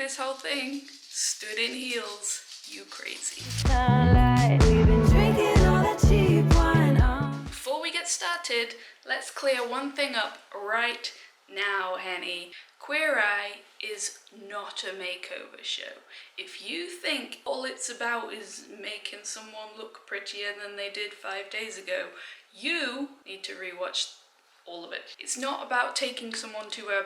this whole thing stood in heels. You crazy. Before we get started, let's clear one thing up right now, Henny. Queer Eye is not a makeover show. If you think all it's about is making someone look prettier than they did 5 days ago, you need to rewatch all of it. It's not about taking someone to a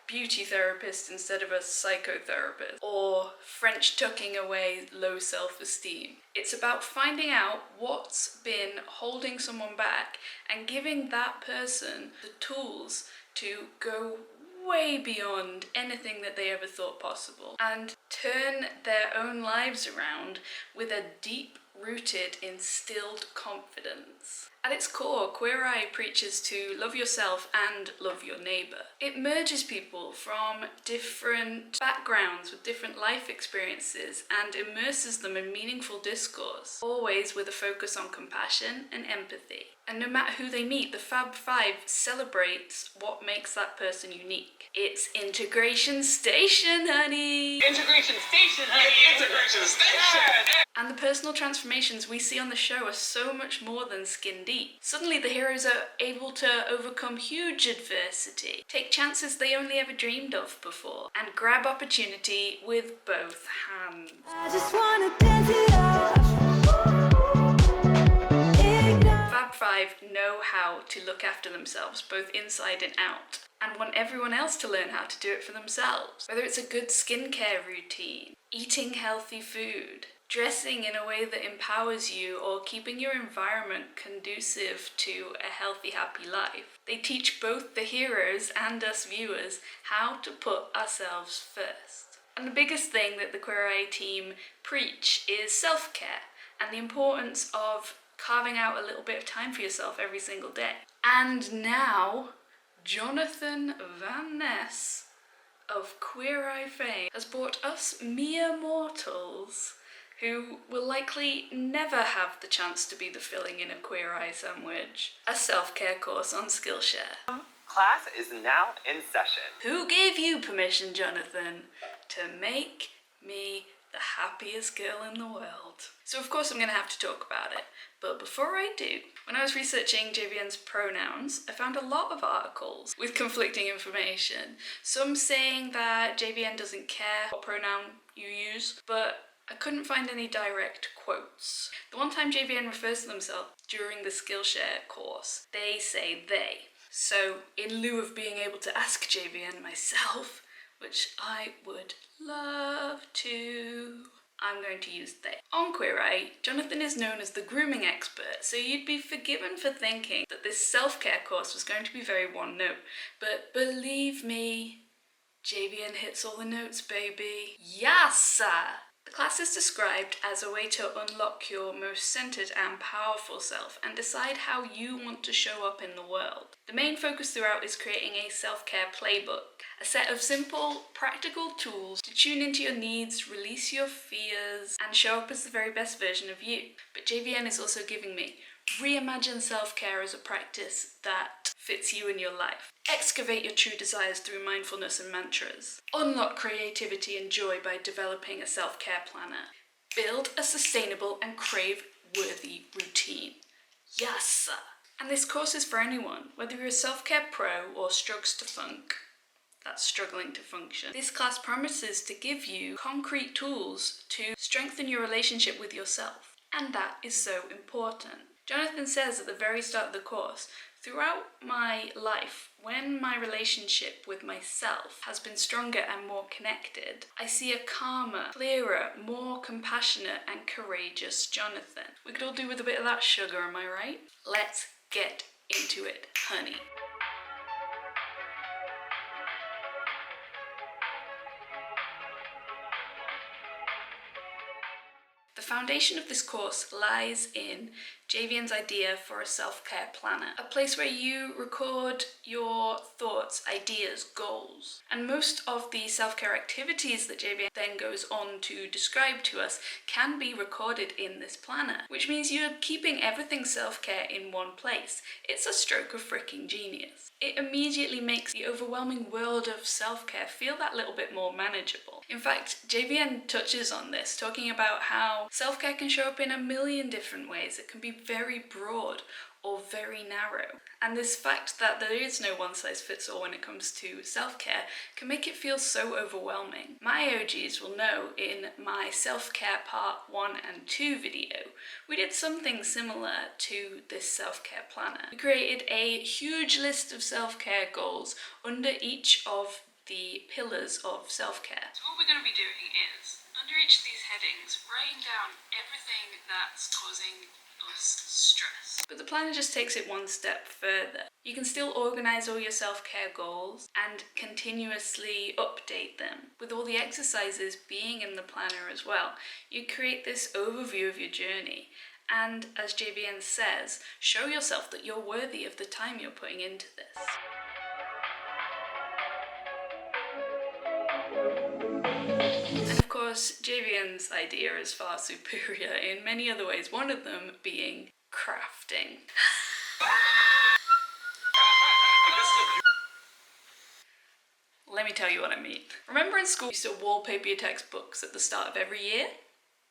beauty therapist instead of a psychotherapist, or French tucking away low self-esteem. It's about finding out what's been holding someone back and giving that person the tools to go way beyond anything that they ever thought possible and turn their own lives around with a deep-rooted, instilled confidence. At its core, Queer Eye preaches to love yourself and love your neighbour. It merges people from different backgrounds with different life experiences and immerses them in meaningful discourse, always with a focus on compassion and empathy. And no matter who they meet, the Fab Five celebrates what makes that person unique. It's Integration Station, honey! Integration Station, honey! Integration Station! And the personal transformations we see on the show are so much more than skin deep. Suddenly the heroes are able to overcome huge adversity, take chances they only ever dreamed of before, and grab opportunity with both hands. I just wanna dance it up. Fab Five know how to look after themselves, both inside and out, and want everyone else to learn how to do it for themselves. Whether it's a good skincare routine, eating healthy food, dressing in a way that empowers you, or keeping your environment conducive to a healthy, happy life. They teach both the heroes and us viewers how to put ourselves first. And the biggest thing that the Queer Eye team preach is self-care and the importance of carving out a little bit of time for yourself every single day. And now, Jonathan Van Ness of Queer Eye fame has brought us mere mortals who will likely never have the chance to be the filling in a Queer Eye sandwich, a self-care course on Skillshare. Class is now in session. Who gave you permission, Jonathan, to make me the happiest girl in the world? So of course I'm going to have to talk about it, but before I do, when I was researching JVN's pronouns, I found a lot of articles with conflicting information. Some saying that JVN doesn't care what pronoun you use, but I couldn't find any direct quotes. The one time JVN refers to themselves during the Skillshare course, they say they. So in lieu of being able to ask JVN myself, which I would love to, I'm going to use they. On Queer Eye, Jonathan is known as the grooming expert, so you'd be forgiven for thinking that this self-care course was going to be very one note. But believe me, JVN hits all the notes, baby. Yassa! The class is described as a way to unlock your most centered and powerful self and decide how you want to show up in the world. The main focus throughout is creating a self-care playbook, a set of simple, practical tools to tune into your needs, release your fears, and show up as the very best version of you. But JVN is also giving me reimagine self-care as a practice that fits you in your life. Excavate your true desires through mindfulness and mantras. Unlock creativity and joy by developing a self-care planner. Build a sustainable and crave-worthy routine. Yes! And this course is for anyone, whether you're a self-care pro or struggles to funk. That's struggling to function. This class promises to give you concrete tools to strengthen your relationship with yourself. And that is so important. Jonathan says at the very start of the course, throughout my life, when my relationship with myself has been stronger and more connected, I see a calmer, clearer, more compassionate and courageous Jonathan. We could all do with a bit of that sugar, am I right? Let's get into it, honey. The foundation of this course lies in JVN's idea for a self-care planner, a place where you record your thoughts thoughts, ideas, goals. And most of the self-care activities that JVN then goes on to describe to us can be recorded in this planner, which means you're keeping everything self-care in one place. It's a stroke of freaking genius. It immediately makes the overwhelming world of self-care feel that little bit more manageable. In fact, JVN touches on this, talking about how self-care can show up in a million different ways. It can be very broad or very narrow. And this fact that there is no one-size-fits-all when it comes to self-care can make it feel so overwhelming. My OGs will know in my self-care part 1 and 2 video, we did something similar to this self-care planner. We created a huge list of self-care goals under each of the pillars of self-care. So what we're going to be doing is, under each of these headings, writing down everything that's causing us stress. But the planner just takes it one step further. You can still organise all your self-care goals and continuously update them, with all the exercises being in the planner as well. You create this overview of your journey, and as JVN says, show yourself that you're worthy of the time you're putting into this. And of course, JVN's idea is far superior in many other ways, one of them being crafting. Let me tell you what I mean. Remember in school you used to wallpaper your textbooks at the start of every year?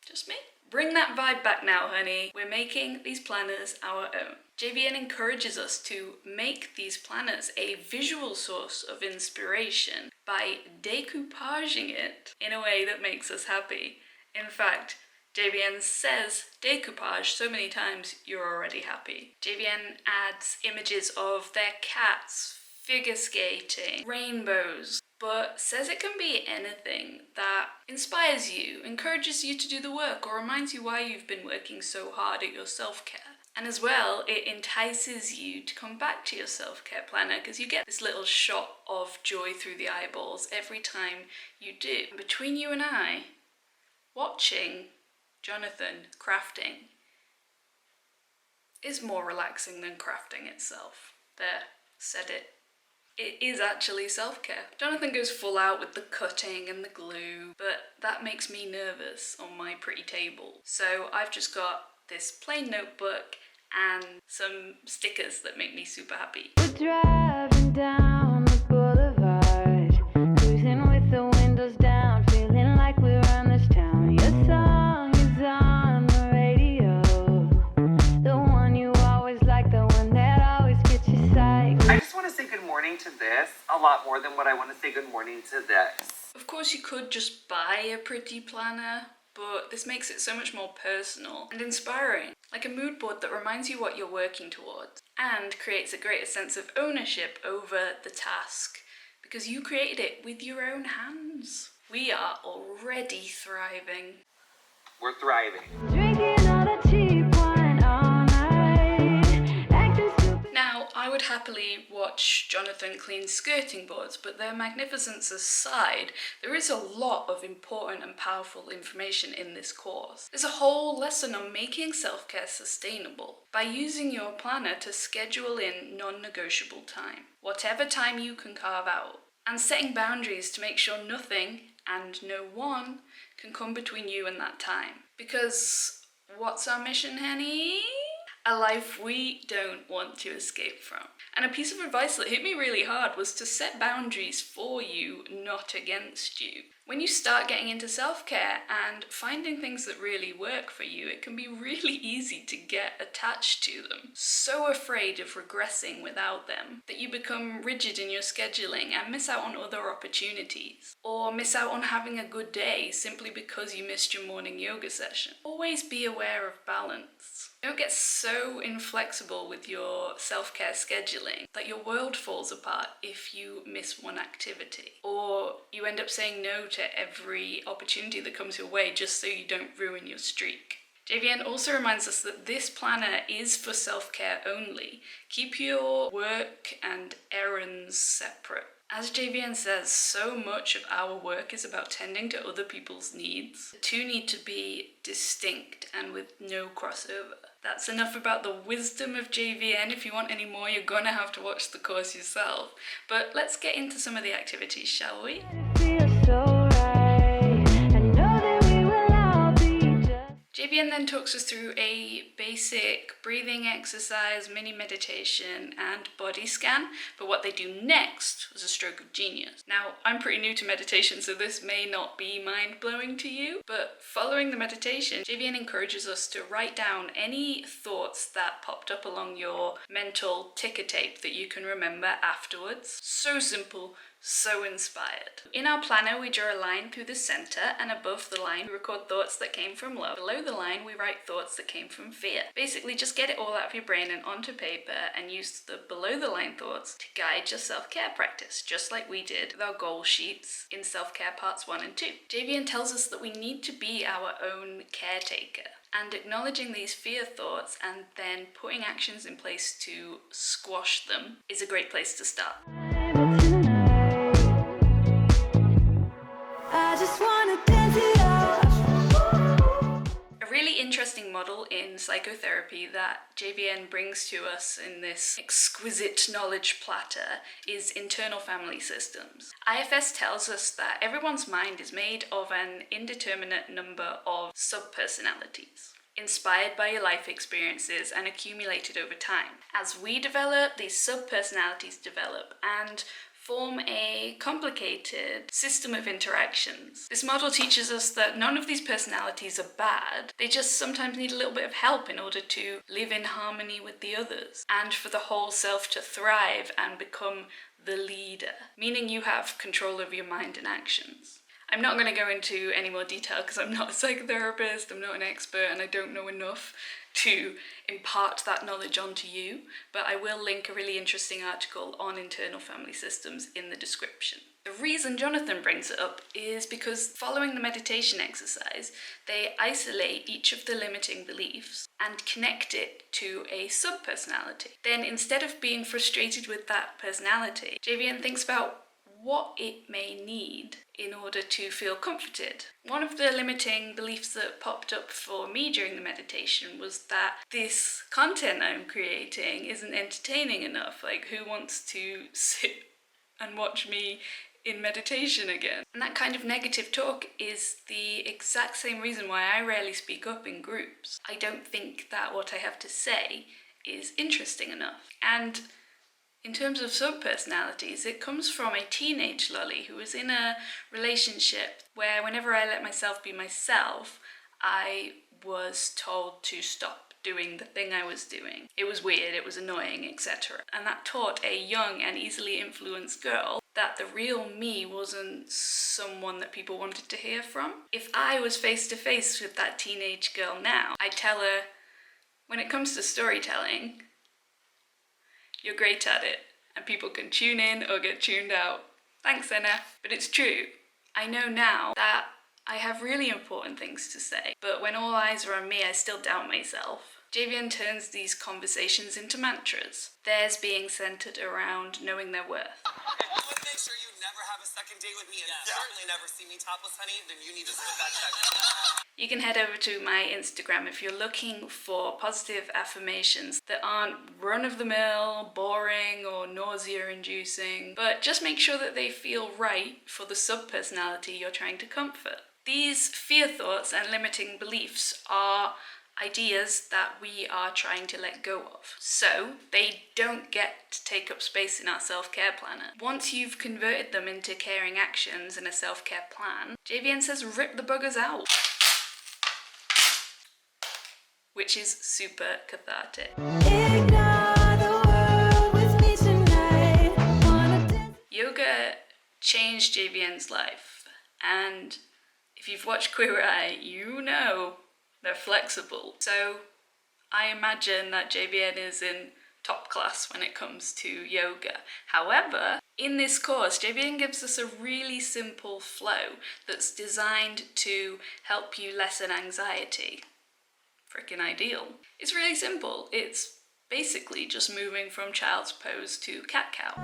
Just me? Bring that vibe back now, honey. We're making these planners our own. JVN encourages us to make these planners a visual source of inspiration by decoupaging it in a way that makes us happy. In fact, JVN says decoupage so many times you're already happy. JVN adds images of their cats, figure skating, rainbows, but says it can be anything that inspires you, encourages you to do the work, or reminds you why you've been working so hard at your self-care. And as well, it entices you to come back to your self-care planner because you get this little shot of joy through the eyeballs every time you do. And between you and I, watching Jonathan crafting is more relaxing than crafting itself. There, said it. It is actually self-care. Jonathan goes full out with the cutting and the glue, but that makes me nervous on my pretty table. So I've just got this plain notebook and some stickers that make me super happy. We're driving down the boulevard, cruising with the windows down, feeling like we run this town. Your song is on the radio, the one you always like, the one that always gets you psyched. I just want to say good morning to this a lot more than what I want to say good morning to this. Of course you could just buy a pretty planner, but this makes it so much more personal and inspiring, like a mood board that reminds you what you're working towards and creates a greater sense of ownership over the task because you created it with your own hands. We are already thriving. We're thriving. Drinking all the cheap wine all night, acting stupid. Now, I would happily watch Jonathan clean skirting boards, but their magnificence aside, there is a lot of important and powerful information in this course. There's a whole lesson on making self-care sustainable by using your planner to schedule in non-negotiable time, whatever time you can carve out, and setting boundaries to make sure nothing and no one can come between you and that time. Because what's our mission, honey? A life we don't want to escape from. And a piece of advice that hit me really hard was to set boundaries for you, not against you. When you start getting into self-care and finding things that really work for you, it can be really easy to get attached to them. So afraid of regressing without them that you become rigid in your scheduling and miss out on other opportunities. Or miss out on having a good day simply because you missed your morning yoga session. Always be aware of balance. Don't get so inflexible with your self-care scheduling that your world falls apart if you miss one activity. Or you end up saying no to every opportunity that comes your way just so you don't ruin your streak. JVN also reminds us that this planner is for self-care only. Keep your work and errands separate. As JVN says, so much of our work is about tending to other people's needs. The two need to be distinct and with no crossover. That's enough about the wisdom of JVN. If you want any more, you're gonna have to watch the course yourself. But let's get into some of the activities, shall we? JVN then talks us through a basic breathing exercise, mini meditation, and body scan, but what they do next was a stroke of genius. Now, I'm pretty new to meditation, so this may not be mind-blowing to you, but following the meditation, JVN encourages us to write down any thoughts that popped up along your mental ticker tape that you can remember afterwards. So simple, so inspired. In our planner, we draw a line through the center, and above the line, we record thoughts that came from love. Below the line, we write thoughts that came from fear. Basically, just get it all out of your brain and onto paper, and use the below the line thoughts to guide your self-care practice, just like we did with our goal sheets in self-care parts 1 and 2. JVN tells us that we need to be our own caretaker. And acknowledging these fear thoughts and then putting actions in place to squash them is a great place to start. A really interesting model in psychotherapy that JVN brings to us in this exquisite knowledge platter is internal family systems. IFS tells us that everyone's mind is made of an indeterminate number of subpersonalities, inspired by your life experiences and accumulated over time. As we develop, these subpersonalities develop and form a complicated system of interactions. This model teaches us that none of these personalities are bad, they just sometimes need a little bit of help in order to live in harmony with the others, and for the whole self to thrive and become the leader, meaning you have control over your mind and actions. I'm not going to go into any more detail because I'm not a psychotherapist, I'm not an expert, and I don't know enough to impart that knowledge onto you, but I will link a really interesting article on internal family systems in the description. The reason Jonathan brings it up is because following the meditation exercise, they isolate each of the limiting beliefs and connect it to a sub-personality. Then instead of being frustrated with that personality, JVN thinks about what it may need in order to feel comforted. One of the limiting beliefs that popped up for me during the meditation was that this content I'm creating isn't entertaining enough. Like, who wants to sit and watch me in meditation again? And that kind of negative talk is the exact same reason why I rarely speak up in groups. I don't think that what I have to say is interesting enough. And in terms of subpersonalities, it comes from a teenage lolly who was in a relationship where whenever I let myself be myself, I was told to stop doing the thing I was doing. It was weird, it was annoying, etc. And that taught a young and easily influenced girl that the real me wasn't someone that people wanted to hear from. If I was face to face with that teenage girl now, I'd tell her, when it comes to storytelling, you're great at it, and people can tune in or get tuned out. Thanks, Anna. But it's true. I know now that I have really important things to say, but when all eyes are on me, I still doubt myself. JVN turns these conversations into mantras, theirs being centered around knowing their worth. If you would make sure you never have a second date with me and certainly never see me topless, honey, then you need to split that check. You can head over to my Instagram if you're looking for positive affirmations that aren't run-of-the-mill, boring, or nausea-inducing, but just make sure that they feel right for the sub-personality you're trying to comfort. These fear thoughts and limiting beliefs are ideas that we are trying to let go of. So they don't get to take up space in our self-care planner. Once you've converted them into caring actions and a self-care plan, JVN says rip the buggers out, which is super cathartic. Yoga changed JVN's life, and if you've watched Queer Eye, you know they're flexible. So I imagine that JVN is in top class when it comes to yoga. However, in this course, JVN gives us a really simple flow that's designed to help you lessen anxiety. Freaking ideal. It's really simple. It's basically just moving from child's pose to cat-cow.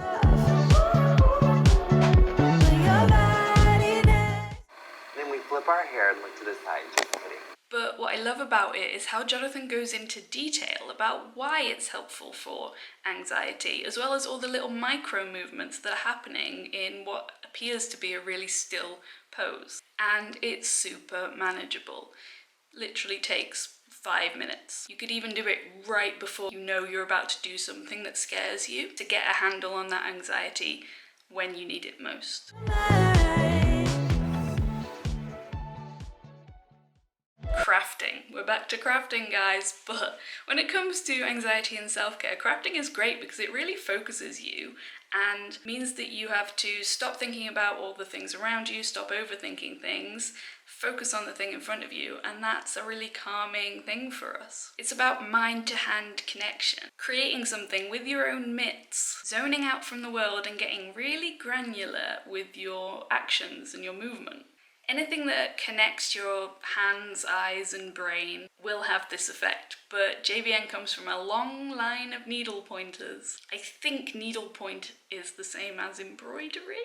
our hair and look to the side. Just kidding. But what I love about it is how Jonathan goes into detail about why it's helpful for anxiety, as well as all the little micro movements that are happening in what appears to be a really still pose. And it's super manageable. Literally takes 5 minutes. You could even do it right before you know you're about to do something that scares you, to get a handle on that anxiety when you need it most. Crafting. We're back to crafting, guys, but when it comes to anxiety and self-care, crafting is great because it really focuses you and means that you have to stop thinking about all the things around you, stop overthinking things, focus on the thing in front of you, and that's a really calming thing for us. It's about mind-to-hand connection, creating something with your own mitts, zoning out from the world and getting really granular with your actions and your movement. Anything that connects your hands, eyes and brain will have this effect, but JVN comes from a long line of needle pointers. I think needlepoint is the same as embroidery?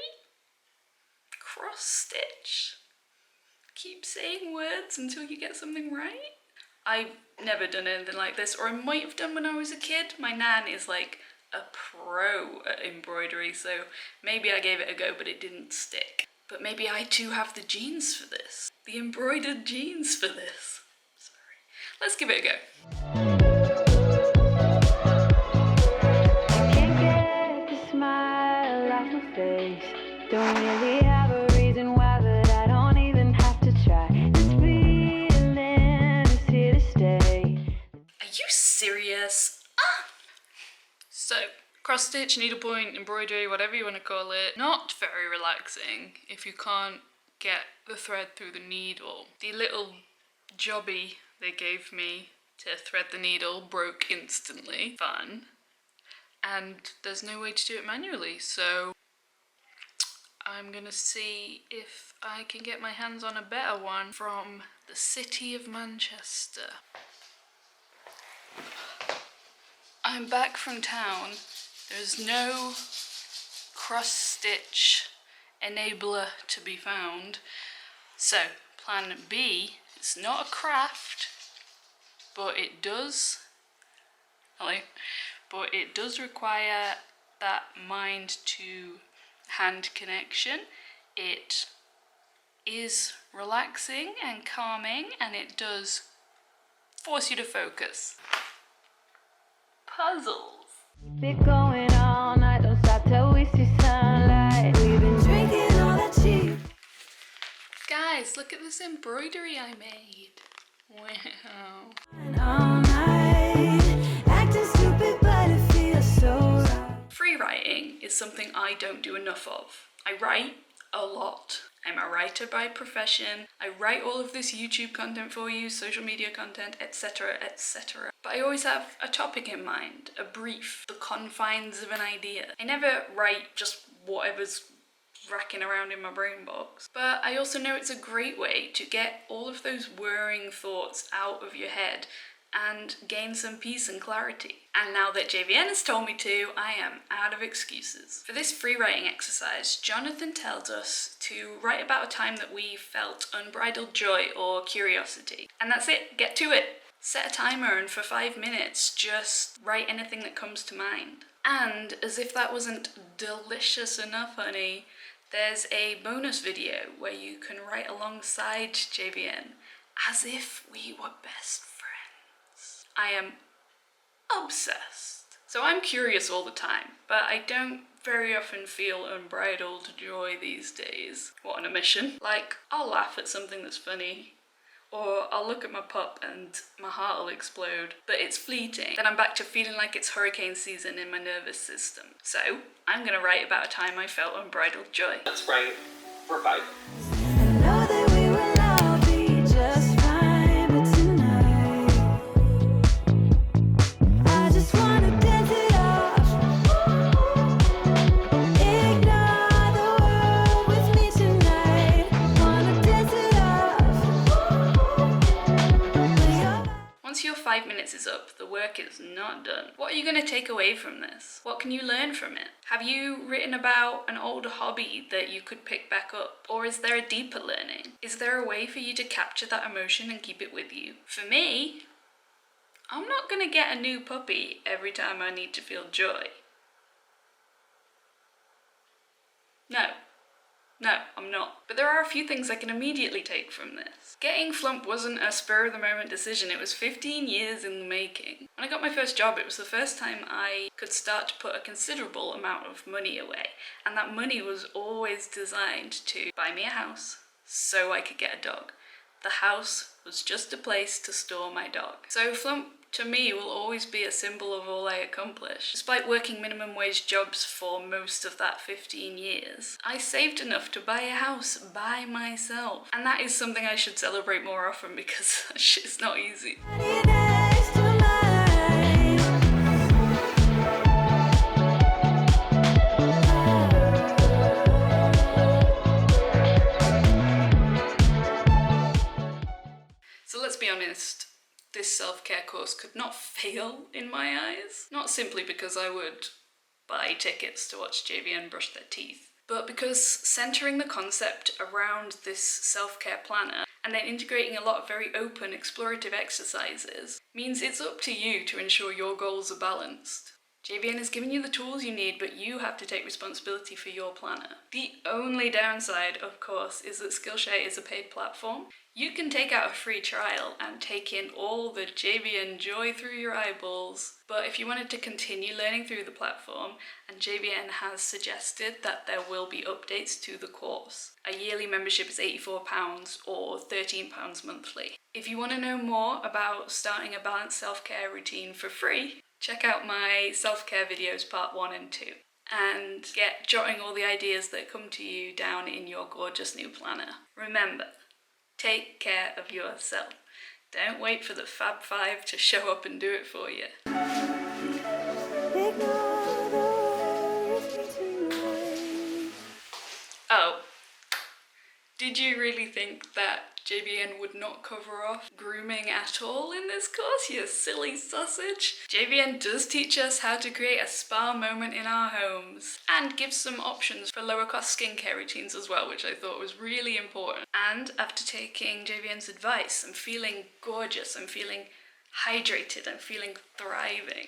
Cross stitch? Keep saying words until you get something right? I've never done anything like this, or I might have done when I was a kid. My nan is like a pro at embroidery, so maybe I gave it a go, but it didn't stick. But maybe I too have the genes for this. The embroidered genes for this. Sorry. Let's give it a go. I can't get the smile off my face. Don't really have a reason why, but I don't even have to try. This feeling is here to stay. Are you serious? So, cross stitch, needlepoint, embroidery, whatever you want to call it, not very relaxing if you can't get the thread through the needle. The little jobby they gave me to thread the needle broke instantly. Fun. And there's no way to do it manually, so I'm gonna see if I can get my hands on a better one from the city of Manchester. I'm back from town. There's no cross-stitch enabler to be found. So, plan B, it's not a craft, but it does require that mind to hand connection. It is relaxing and calming, and it does force you to focus. Puzzles. Been going all night, don't stop till we see sunlight. We've been drinking all that cheap. Guys, look at this embroidery I made. Wow. All night, acting stupid, but it feels so right. Free writing is something I don't do enough of. I write a lot. I'm a writer by profession. I write all of this YouTube content for you, social media content, etc., etc. But I always have a topic in mind, a brief, the confines of an idea. I never write just whatever's racking around in my brain box. But I also know it's a great way to get all of those whirring thoughts out of your head and gain some peace and clarity. And now that JVN has told me to, I am out of excuses. For this free writing exercise, Jonathan tells us to write about a time that we felt unbridled joy or curiosity. And that's it, get to it. Set a timer and for 5 minutes, just write anything that comes to mind. And as if that wasn't delicious enough, honey, there's a bonus video where you can write alongside JVN as if we were best friends. I am obsessed. So I'm curious all the time, but I don't very often feel unbridled joy these days. What an omission. Like, I'll laugh at something that's funny, or I'll look at my pup and my heart will explode, but it's fleeting. Then I'm back to feeling like it's hurricane season in my nervous system. So I'm gonna write about a time I felt unbridled joy. Let's write for 5. I know that we will all be just fine, but tonight I just wanna dance it off. Ignore the world with me tonight. Wanna dance it off. Once your 5 minutes is up, the word work is not done. What are you going to take away from this? What can you learn from it? Have you written about an old hobby that you could pick back up? Or is there a deeper learning? Is there a way for you to capture that emotion and keep it with you? For me, I'm not going to get a new puppy every time I need to feel joy. No, I'm not. But there are a few things I can immediately take from this. Getting Flump wasn't a spur-of-the-moment decision, it was 15 years in the making. When I got my first job, it was the first time I could start to put a considerable amount of money away, and that money was always designed to buy me a house so I could get a dog. The house was just a place to store my dog. So Flump, to me, will always be a symbol of all I accomplished. Despite working minimum wage jobs for most of that 15 years, I saved enough to buy a house by myself. And that is something I should celebrate more often because that shit's not easy. So let's be honest, this self-care course could not fail in my eyes. Not simply because I would buy tickets to watch JVN brush their teeth, but because centering the concept around this self-care planner and then integrating a lot of very open explorative exercises means it's up to you to ensure your goals are balanced. JVN has given you the tools you need, but you have to take responsibility for your planner. The only downside, of course, is that Skillshare is a paid platform. You can take out a free trial and take in all the JVN joy through your eyeballs, but if you wanted to continue learning through the platform, and JVN has suggested that there will be updates to the course, a yearly membership is £84 or £13 monthly. If you want to know more about starting a balanced self-care routine for free, check out my self-care videos part 1 and 2 and get jotting all the ideas that come to you down in your gorgeous new planner. Remember, take care of yourself. Don't wait for the Fab Five to show up and do it for you. Oh, did you really think that JVN would not cover off grooming at all in this course, you silly sausage? JVN does teach us how to create a spa moment in our homes and gives some options for lower cost skincare routines as well, which I thought was really important. And after taking JVN's advice, I'm feeling gorgeous, I'm feeling hydrated, I'm feeling thriving.